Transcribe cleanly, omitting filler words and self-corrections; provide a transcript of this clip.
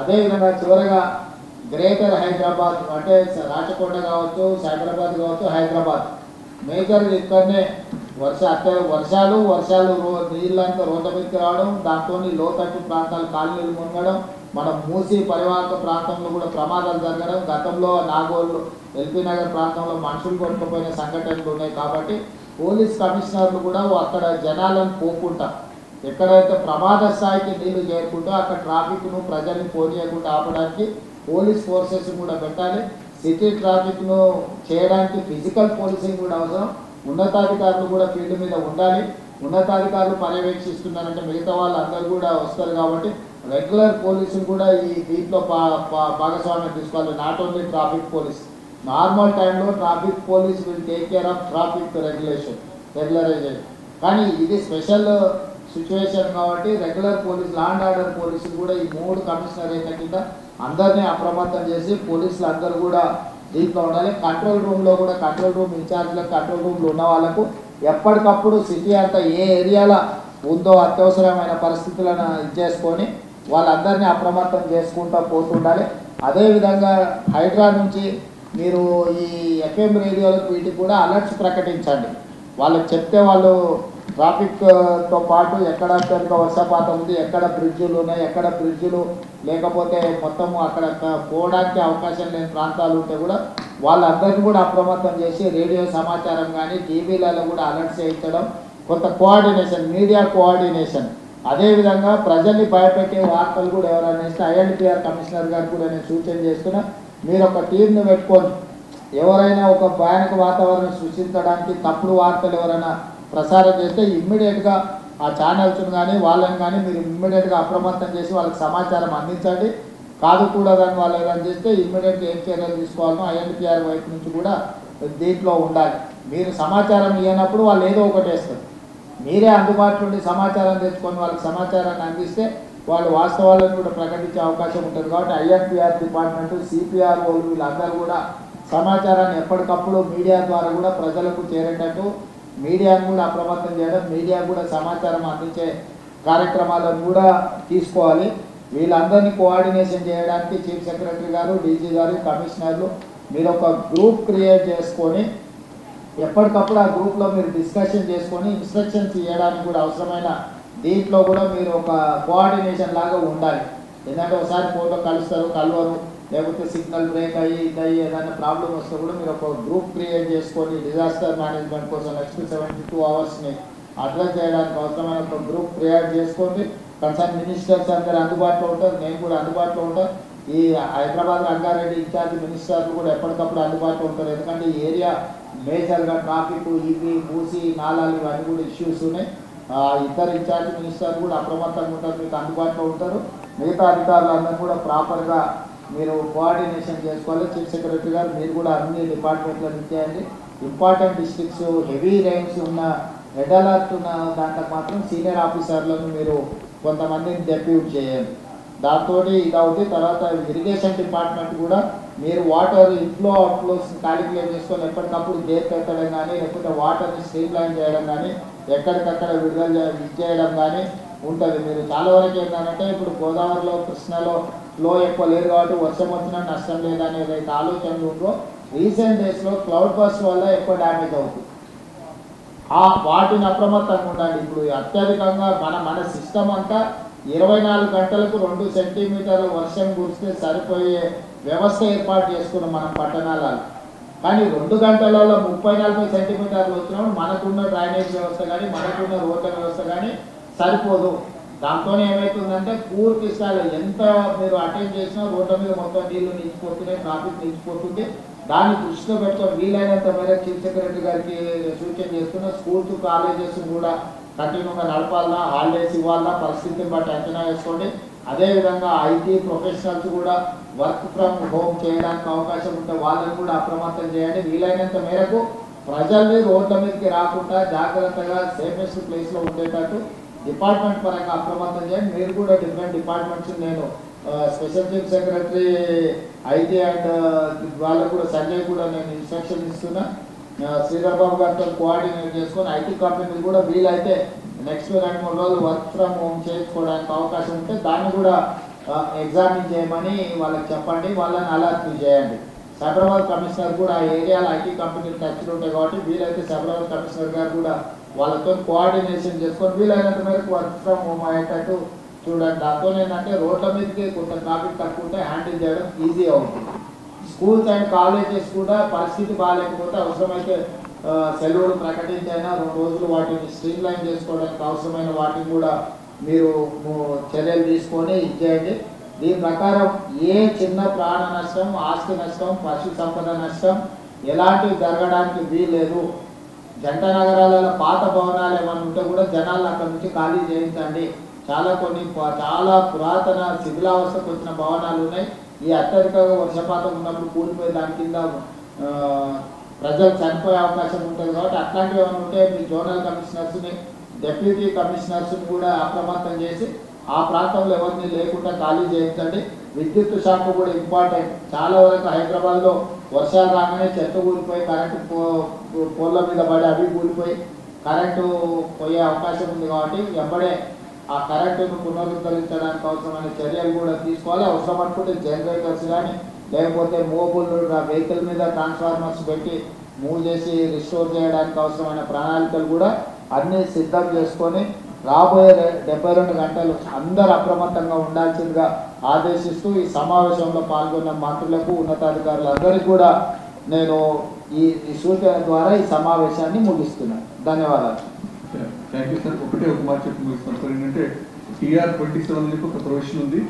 అదేవిధంగా చివరగా గ్రేటర్ హైదరాబాద్ అంటే రాచకొండ కావచ్చు, సైబరాబాద్ కావచ్చు, హైదరాబాద్ మేజర్ ఇక్కడనే వర్షాలు నీళ్ళంతా రోడ్ల మీదకి రావడం, దాంతో లోతట్టు ప్రాంతాలు కాలనీలు మునగడం, మనం మూసి పరివాహక ప్రాంతంలో కూడా ప్రమాదాలు జరగడం, గతంలో నాగోలు ఎల్పీ నగర్ ప్రాంతంలో మనుషులు కొట్టుకుపోయిన సంఘటనలు ఉన్నాయి. కాబట్టి పోలీస్ కమిషనర్లు కూడా అక్కడ జనాలను పోకుండా ఎక్కడైతే ప్రమాద స్థాయికి నీళ్లు చేరుకుంటూ అక్కడ ట్రాఫిక్ను ప్రజల్ని పోనీయకుండా ఆపడానికి పోలీస్ ఫోర్సెస్ కూడా పెట్టాలి. సిటీ ట్రాఫిక్ను చేయడానికి ఫిజికల్ పోలీసింగ్ కూడా అవసరం. ఉన్నతాధికారులు కూడా ఫీల్డ్ మీద ఉండాలి. ఉన్నతాధికారులు పర్యవేక్షిస్తున్నారంటే మిగతా వాళ్ళందరూ కూడా వస్తారు. కాబట్టి రెగ్యులర్ పోలీసులు కూడా ఈ దీంట్లో భాగస్వామ్యం తీసుకోవాలి. Not only traffic police, normal టైంలో traffic police will take care of traffic regularisation. కానీ ఇది స్పెషల్ సిచ్యువేషన్ కాబట్టి regular police, law and order పోలీసులు కూడా ఈ 3 కమిషనరేట్ల కింద అందరినీ అప్రమత్తం చేసి పోలీసులు అందరూ కూడా దీంట్లో ఉండాలి. కంట్రోల్ రూమ్లో కూడా కంట్రోల్ రూమ్ ఇన్ఛార్జ్లకు, కంట్రోల్ రూమ్లో ఉన్న వాళ్ళకు ఎప్పటికప్పుడు సిటీ అంతా ఏ ఏరియాలో ఉందో అత్యవసరమైన పరిస్థితులను చేసుకొని వాళ్ళందరినీ అప్రమత్తం చేసుకుంటూ పోతుండాలి. అదేవిధంగా హైడ్రా నుంచి మీరు ఈ ఎఫ్ఎం రేడియోలకు వీటికి కూడా అలర్ట్స్ ప్రకటించండి. వాళ్ళకి చెప్తే వాళ్ళు ట్రాఫిక్తో పాటు ఎక్కడ కనుక వర్షపాతం ఉంది, ఎక్కడ బ్రిడ్జులు ఉన్నాయి, ఎక్కడ బ్రిడ్జులు లేకపోతే మొత్తం అక్కడ పోవడానికి అవకాశం లేని ప్రాంతాలు ఉంటే కూడా వాళ్ళందరినీ కూడా అప్రమత్తం చేసి రేడియో సమాచారం కానీ టీవీలలో కూడా అలర్ట్ చేయించడం, కొంత కోఆర్డినేషన్, మీడియా కోఆర్డినేషన్. అదేవిధంగా ప్రజల్ని భయపెట్టే వార్తలు కూడా ఎవరైనా ఇస్తే ఐఎన్పిఆర్ కమిషనర్ గారు కూడా నేను సూచన చేస్తున్నా, మీరు ఒక టీంను పెట్టుకొని ఎవరైనా ఒక భయానక వాతావరణం సృష్టించడానికి తప్పుడు వార్తలు ఎవరైనా ప్రసారం చేస్తే ఇమ్మీడియట్గా ఆ ఛానల్స్ను కానీ వాళ్ళని కానీ మీరు ఇమ్మీడియట్గా అప్రమత్తం చేసి వాళ్ళకి సమాచారం అందించండి. కాదు కూడదని వాళ్ళు ఏదైనా చేస్తే ఇమ్మీడియట్గా ఏం చర్యలు తీసుకోవాలనో ఐఎన్పిఆర్ వైపు నుంచి కూడా దీంట్లో ఉండాలి. మీరు సమాచారం ఇవ్వనప్పుడు వాళ్ళు ఏదో ఒకటి వేస్తారు. మీరే అందుబాటులో ఉండి సమాచారం తెచ్చుకొని వాళ్ళకి సమాచారాన్ని అందిస్తే వాళ్ళు వాస్తవాలను కూడా ప్రకటించే అవకాశం ఉంటుంది. కాబట్టి ఐఎన్పిఆర్ డిపార్ట్మెంటు, సిపిఆర్ఓలు వీళ్ళందరూ కూడా సమాచారాన్ని ఎప్పటికప్పుడు మీడియా ద్వారా కూడా ప్రజలకు చేరేటట్టు మీడియాను కూడా అప్రమత్తం చేయడం, మీడియా కూడా సమాచారం అందించే కార్యక్రమాలను కూడా తీసుకోవాలి. వీళ్ళందరినీ కోఆర్డినేషన్ చేయడానికి చీఫ్ సెక్రటరీ గారు, డీజీ గారు, కమిషనర్లు మీరు ఒక గ్రూప్ క్రియేట్ చేసుకొని ఎప్పటికప్పుడు ఆ గ్రూప్లో మీరు డిస్కషన్ చేసుకొని ఇన్స్ట్రక్షన్స్ ఇవ్వడానికి కూడా అవసరమైన దీంట్లో కూడా మీరు ఒక కోఆర్డినేషన్ లాగా ఉండాలి. ఎందుకంటే ఒకసారి ఫోటో కలవరు, లేకపోతే సిగ్నల్ బ్రేక్ అయ్యి ఏదైనా ప్రాబ్లం వస్తే కూడా మీరు ఒక గ్రూప్ క్రియేట్ చేసుకొని డిజాస్టర్ మేనేజ్మెంట్ కోసం నెక్స్ట్ 72 అవర్స్ని అడ్రస్ చేయడానికి అవసరమైన ఒక గ్రూప్ క్రియేట్ చేసుకోండి. కన్సర్న్ మినిస్టర్స్ అందరూ అందుబాటులో ఉంటారు, నేను కూడా అందుబాటులో ఉంటాను. ఈ హైదరాబాద్ రంగారెడ్డి ఇన్ఛార్జ్ మినిస్టర్లు కూడా ఎప్పటికప్పుడు అందుబాటులో ఉంటారు. ఎందుకంటే ఈ ఏరియా మేజర్గా ట్రాఫిక్, ఈవీ, మూసి, నాలాలు ఇవన్నీ కూడా ఇష్యూస్ ఉన్నాయి. ఇద్దరు ఇన్ఛార్జ్ మినిస్టర్లు కూడా అప్రమత్తంగా ఉంటారు, మీకు అందుబాటులో ఉంటారు. మిగతా అధికారులు అందరూ కూడా ప్రాపర్గా మీరు కోఆర్డినేషన్ చేసుకోవాలి. చీఫ్ సెక్రటరీ గారు మీరు కూడా అన్ని డిపార్ట్మెంట్లను ఇచ్చేయండి. ఇంపార్టెంట్ డిస్ట్రిక్ట్స్, హెవీ రైన్స్ ఉన్న, రెడ్ అలర్ట్ ఉన్న దాంట్లో మాత్రం సీనియర్ ఆఫీసర్లను మీరు కొంతమందిని డెప్యూట్ చేయండి. దాంతో ఇది అవుతుంది. తర్వాత ఇరిగేషన్ డిపార్ట్మెంట్ కూడా మీరు వాటర్ ఇన్ఫ్లో అవుట్ఫ్లోస్ క్యాలిక్యులేట్ చేసుకొని ఎప్పటికప్పుడు గేట్ పెట్టడం కానీ, లేకపోతే వాటర్ని స్ట్రీమ్ లైన్ చేయడం కానీ, ఎక్కడికక్కడ విడుదల చేయడం కానీ ఉంటుంది. మీరు చాలా వరకు ఏంటంటే ఇప్పుడు గోదావరిలో, కృష్ణలో ఫ్లో ఎక్కువ లేదు కాబట్టి వర్షం వచ్చినా నష్టం లేదనే ఏదైతే ఆలోచనలు ఉందో రీసెంట్ డేస్లో క్లౌడ్ బస్ట్ వల్ల ఎక్కువ డ్యామేజ్ అవుతుంది. వాటిని అప్రమత్తంగా ఉండాలి. ఇప్పుడు అత్యధికంగా మన సిస్టమ్ అంతా 24 గంటలకు 2 సెంటీమీటర్ల వర్షం కురిస్తే సరిపోయే వ్యవస్థ ఏర్పాటు చేసుకున్నాం మనం పట్టణాలలో. కానీ 2 గంటలలో 30-40 సెంటీమీటర్లు వచ్చినప్పుడు మనకున్న డ్రైనేజ్ వ్యవస్థ కానీ, మనకున్న రోడ్ల వ్యవస్థ కానీ సరిపోదు. దాంతో ఏమవుతుందంటే పూర్తి స్థాయిలో ఎంత మీరు అటెండ్ చేసినా రోడ్ల మీద మొత్తం నీళ్లు నిలిచిపోతున్నాయి, ట్రాఫిక్ నిలిచిపోతుంది. దాన్ని దృష్టిలో పెట్టుకొని వీలైనంత మేరకు చీఫ్ సెక్రటరీ గారికి సూచన చేస్తున్న స్కూల్స్, కాలేజెస్ కూడా కంటిన్యూగా నడపాలన్నా, హాలిడేస్ ఇవ్వాలన్నా పరిస్థితిని బట్టి అంచనా వేసుకోండి. అదేవిధంగా ఐటీ ప్రొఫెషనల్స్ కూడా వర్క్ ఫ్రమ్ హోమ్ చేయడానికి అవకాశం ఉంటే వాళ్ళని కూడా అప్రమత్తం చేయండి. వీలైనంత మేరకు ప్రజల్ని రోడ్ల మీదకి రాకుండా జాగ్రత్తగా సేఫెస్ట్ ప్లేస్లో ఉండేటట్టు డిపార్ట్మెంట్ పరంగా అప్రమత్తం చేయండి. మీరు కూడా డిఫరెంట్ డిపార్ట్మెంట్స్, నేను special chief secretary IT and వాళ్ళకు కూడా సంజయ్ కూడా నేను ఇన్స్ట్రక్షన్ ఇస్తున్నా. శ్రీధర్ బాబు గారితో కోఆర్డినేట్ చేసుకొని ఐటీ కంపెనీలు కూడా వీలైతే నెక్స్ట్ 2-3 రోజులు వర్క్ ఫ్రమ్ హోమ్ చేసుకోవడానికి అవకాశం ఉంటే దాన్ని కూడా ఎగ్జామిన్ చేయమని వాళ్ళకి చెప్పండి, వాళ్ళని అలర్ట్ చేయండి. సైబరాబాద్ కమిషనర్ కూడా ఆ ఏరియాలో ఐటీ కంపెనీలు టచ్లు ఉంటాయి కాబట్టి వీలైతే సైబరాబాద్ కమిషనర్ గారు కూడా వాళ్ళతో కోఆర్డినేషన్ చేసుకొని వీలైనంత మేరకు వర్క్ ఫ్రమ్ హోమ్ అయ్యేటట్టు చూడండి. దాంతో ఏంటంటే రోడ్ల మీదకి కొంత ట్రాఫిక్ తక్కువ ఉంటే హ్యాండిల్ చేయడం ఈజీ అవుతుంది. స్కూల్స్ అండ్ కాలేజెస్ కూడా పరిస్థితి బాగాలేకపోతే అవసరమైతే సెలవులు ప్రకటించైనా 2 రోజులు వాటిని స్ట్రీమ్ లైన్ చేసుకోవడానికి అవసరమైన వాటిని కూడా మీరు చర్యలు తీసుకొని ఇచ్చేయండి. దీని ప్రకారం ఏ చిన్న ప్రాణ నష్టం, ఆస్తి నష్టం, పశు సంపద నష్టం ఎలాంటివి జరగడానికి వీల్లేదు. జంట నగరాలలో పాత భవనాలు ఏమైనా ఉంటే కూడా జనాలు అక్కడ నుంచి ఖాళీ చేయించండి. చాలా పురాతన శిథిలావస్థకు వచ్చిన భవనాలు ఉన్నాయి. ఈ అత్యధికంగా వర్షపాతం ఉన్నప్పుడు కూలిపోయి దాని కింద ప్రజలు చనిపోయే అవకాశం ఉంటుంది కాబట్టి అట్లాంటివి ఏమైనా ఉంటే మీ జోనల్ కమిషనర్స్ని, డెప్యూటీ కమిషనర్స్ని కూడా అప్రమత్తం చేసి ఆ ప్రాంతంలో ఎవరిని లేకుండా ఖాళీ చేయించండి. విద్యుత్ శాఖ కూడా ఇంపార్టెంట్. చాలా వరకు హైదరాబాద్లో వర్షాలు రాగానే చెత్త కూలిపోయి కరెంటు పోల్ల మీద పడి అవి కూలిపోయి కరెంటు పోయే అవకాశం ఉంది కాబట్టి వెంబడే ఆ కరెంటును పునరుద్ధరించడానికి అవసరమైన చర్యలు కూడా తీసుకోవాలి. అవసరం అనుకుంటే జనరేటర్స్ కానీ లేకపోతే మూవబుల్ వెహికల్ మీద ట్రాన్స్ఫార్మర్స్ పెట్టి మూవ్ చేసి రిస్టోర్ చేయడానికి అవసరమైన ప్రణాళికలు కూడా అన్నీ సిద్ధం చేసుకొని రాబోయే 72 గంటలు అందరూ అప్రమత్తంగా ఉండాల్సిందిగా ఆదేశిస్తూ ఈ సమావేశంలో పాల్గొన్న మంత్రులకు, ఉన్నతాధికారులందరికీ కూడా నేను ఈ సూచన ద్వారా ఈ సమావేశాన్ని ముగిస్తున్నాను. ధన్యవాదాలు. Thank you sir. ఒక మాట చెప్పి ముగిస్తాను సార్. ఏంటంటే TR 27 ఒక ప్రొవిజన్ ఉంది.